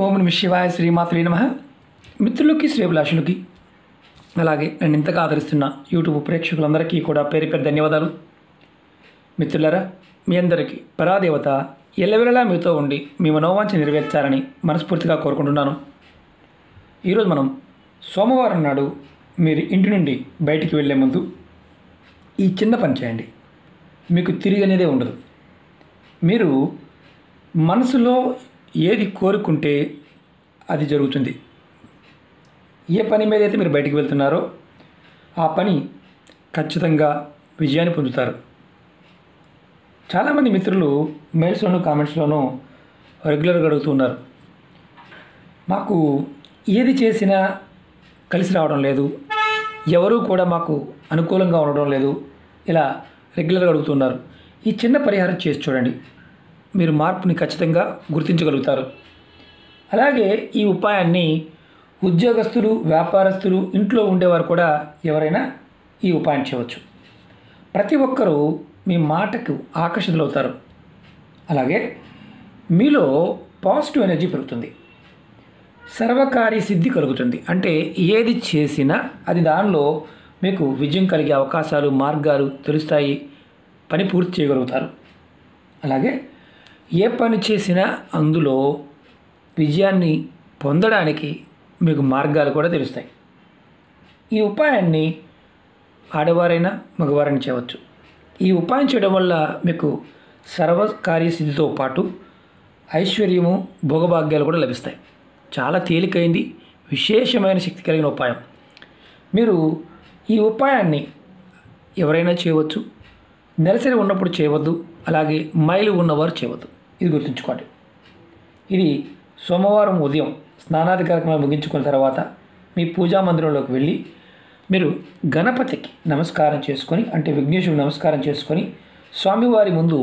ఓం నమ శివాయ శ్రీమాత్రే నమః. మిత్రులకి శ్రేభిలాషులకి అలాగే నన్ను ఇంతగా ఆదరిస్తున్న యూట్యూబ్ ప్రేక్షకులందరికీ కూడా పేరు పేరు ధన్యవాదాలు. మిత్రులారా, మీ అందరికీ పరాదేవత ఎల్లవెల్లలా మీతో ఉండి మీ మనోవాంఛ నెరవేర్చాలని మనస్ఫూర్తిగా కోరుకుంటున్నాను. ఈరోజు మనం సోమవారం నాడు మీరు ఇంటి నుండి బయటికి వెళ్ళే ముందు ఈ చిన్న పని చేయండి. మీకు తిరిగి అనేదే ఉండదు. మీరు మనసులో ఏది కోరుకుంటే అది జరుగుతుంది. ఏ పని మీద అయితే మీరు బయటికి వెళ్తున్నారో ఆ పని ఖచ్చితంగా విజయాన్ని పొందుతారు. చాలామంది మిత్రులు మెయిల్స్లోనూ కామెంట్స్లోనూ రెగ్యులర్గా అడుగుతున్నారు, మాకు ఏది చేసినా కలిసి రావడం లేదు, ఎవరూ కూడా మాకు అనుకూలంగా ఉండడం లేదు, ఇలా రెగ్యులర్గా అడుగుతున్నారు. ఈ చిన్న పరిహారం చేసి చూడండి, మీరు మార్పుని ఖచ్చితంగా గుర్తించగలుగుతారు. అలాగే ఈ ఉపాయాన్ని ఉద్యోగస్తులు, వ్యాపారస్తులు, ఇంట్లో ఉండేవారు కూడా ఎవరైనా ఈ ఉపాయం చేయవచ్చు. ప్రతి ఒక్కరూ మీ మాటకు ఆకర్షితులవుతారు. అలాగే మీలో పాజిటివ్ ఎనర్జీ పెరుగుతుంది, సర్వకార్య సిద్ధి కలుగుతుంది. అంటే ఏది చేసినా అది దానిలో మీకు విజయం కలిగే అవకాశాలు, మార్గాలు తెలుస్తాయి, పని పూర్తి చేయగలుగుతారు. అలాగే ఏ పని చేసినా అందులో విజయాన్ని పొందడానికి మీకు మార్గాలు కూడా తెలుస్తాయి. ఈ ఉపాయాన్ని ఆడవారైనా మగవారైనా చేయవచ్చు. ఈ ఉపాయం చేయడం వల్ల మీకు సర్వకార్యసిద్ధితో పాటు ఐశ్వర్యము, భోగభాగ్యాలు కూడా లభిస్తాయి. చాలా తేలికైంది, విశేషమైన శక్తి కలిగిన ఉపాయం. మీరు ఈ ఉపాయాన్ని ఎవరైనా చేయవచ్చు. నెలసరి ఉన్నప్పుడు చేయవద్దు, అలాగే మైలు ఉన్నవారు చేయవద్దు. ఇది గుర్తుంచుకోండి. ఇది సోమవారం ఉదయం స్నానాది కార్యక్రమాలు ముగించుకున్న తర్వాత మీ పూజా మందిరంలోకి వెళ్ళి మీరు గణపతికి నమస్కారం చేసుకొని, అంటే విఘ్నేశ్వరుడు నమస్కారం చేసుకొని, స్వామివారి ముందు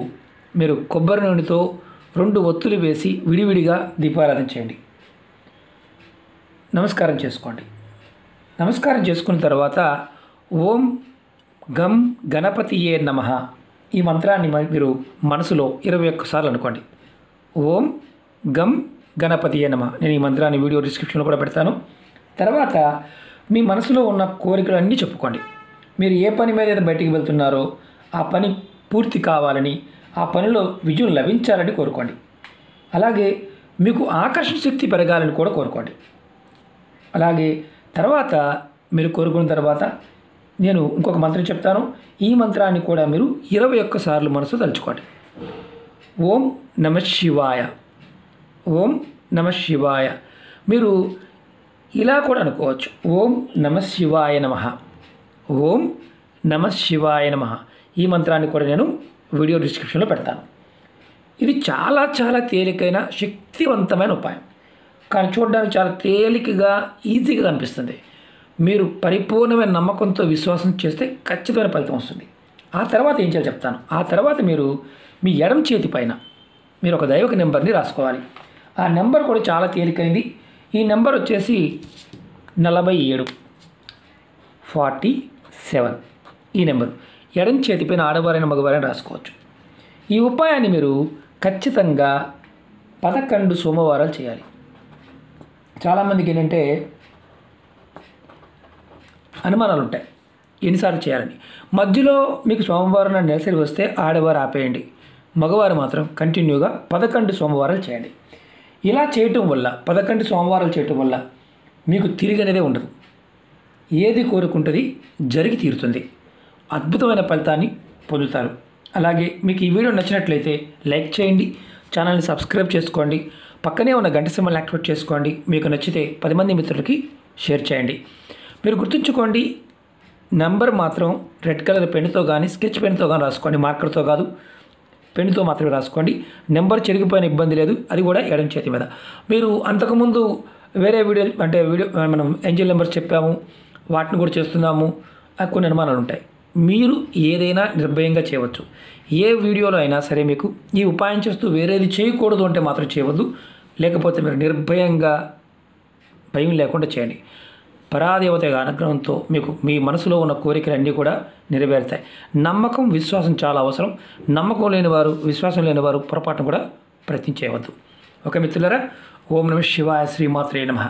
మీరు కొబ్బరి నూనెతో 2 ఒత్తులు వేసి విడివిడిగా దీపారాధన చేయండి. నమస్కారం చేసుకోండి. నమస్కారం చేసుకున్న తర్వాత ఓం గం గణపతియే నమః ఈ మంత్రాన్ని మీరు మనసులో 21 సార్లు అనుకోండి. ఓం గం గణపతియే నమః. నేను ఈ మంత్రాన్ని వీడియో డిస్క్రిప్షన్లో కూడా పెడతాను. తర్వాత మీ మనసులో ఉన్న కోరికలన్నీ చెప్పుకోండి. మీరు ఏ పని మీద అయితే బయటికి వెళ్తున్నారో ఆ పని పూర్తి కావాలని, ఆ పనిలో విజయం లభించాలని కోరుకోండి. అలాగే మీకు ఆకర్షణ శక్తి పెరగాలని కూడా కోరుకోండి. అలాగే తర్వాత మీరు కోరుకున్న తర్వాత నేను ఇంకొక మంత్రం చెప్తాను. ఈ మంత్రాన్ని కూడా మీరు 21 సార్లు మనసు తలుచుకోండి. ఓం నమః శివాయ, ఓం నమః శివాయ. మీరు ఇలా కూడా అనుకోవచ్చు, ఓం నమః శివాయ నమః, ఓం నమః శివాయ నమః. ఈ మంత్రాన్ని కూడా నేను వీడియో డిస్క్రిప్షన్లో పెడతాను. ఇది చాలా చాలా తేలికైన శక్తివంతమైన ఉపాయం, కానీ చూడడానికి చాలా తేలికగా ఈజీగా కనిపిస్తుంది. మీరు పరిపూర్ణమైన నమ్మకంతో విశ్వాసం చేస్తే ఖచ్చితమైన ఫలితం వస్తుంది. ఆ తర్వాత ఏం చేయాలో చెప్తాను. ఆ తర్వాత మీరు మీ ఎడమ చేతి పైన మీరు ఒక దైవక నెంబర్ని రాసుకోవాలి. ఆ నెంబర్ కూడా చాలా తేలికైంది. ఈ నెంబర్ వచ్చేసి 47 ఈ నెంబరు ఎడమ చేతి పైన ఆడవారైన మగవారైనా రాసుకోవచ్చు. ఈ ఉపాయాన్ని మీరు ఖచ్చితంగా 11 సోమవారాలు చేయాలి. చాలామందికి ఏంటంటే అనుమానాలు ఉంటాయి, ఎన్నిసార్లు చేయాలని. మధ్యలో మీకు సోమవారం నాడు నెలసరి వస్తే ఆడవారు ఆపేయండి, మగవారు మాత్రం కంటిన్యూగా 11 సోమవారాలు చేయండి. ఇలా చేయటం వల్ల 11 సోమవారాలు చేయటం వల్ల మీకు తిరిగి అనేదే ఉండదు. ఏది కోరుకుంటుంది జరిగి తీరుతుంది. అద్భుతమైన ఫలితాన్ని పొందుతారు. అలాగే మీకు ఈ వీడియో నచ్చినట్లయితే లైక్ చేయండి, ఛానల్ని సబ్స్క్రైబ్ చేసుకోండి, పక్కనే ఉన్న గంట సింబల్ని యాక్టివేట్ చేసుకోండి. మీకు నచ్చితే 10 మంది మిత్రులకి షేర్ చేయండి. మీరు గుర్తుంచుకోండి, నెంబర్ మాత్రం రెడ్ కలర్ పెన్నుతో కానీ స్కెచ్ పెన్తో కానీ రాసుకోండి, మార్కర్తో కాదు, పెన్నుతో మాత్రమే రాసుకోండి. నెంబర్ చెరిగిపోయిన ఇబ్బంది లేదు, అది కూడా ఎడమ చేతి మీద. మీరు అంతకుముందు వేరే వీడియో మనం ఏంజల్ నెంబర్స్ చెప్పాము, వాటిని కూడా చేస్తున్నాము, కొన్ని అనుమానాలు ఉంటాయి. మీరు ఏదైనా నిర్భయంగా చేయవచ్చు. ఏ వీడియోలో అయినా సరే మీకు ఈ ఉపాయం చేస్తూ వేరేది చేయకూడదు అంటే మాత్రం చేయవద్దు. లేకపోతే మీరు నిర్భయంగా భయం లేకుండా చేయండి. పరాదేవత అనుగ్రహంతో మీకు మీ మనసులో ఉన్న కోరికలన్నీ కూడా నెరవేరుతాయి. నమ్మకం, విశ్వాసం చాలా అవసరం. నమ్మకం లేనివారు, విశ్వాసం లేనివారు పొరపాటును కూడా ప్రయత్నం చేయవద్దు. ఓకే మిత్రులారా, ఓం నమః శివాయ శ్రీమాత్రే నమః.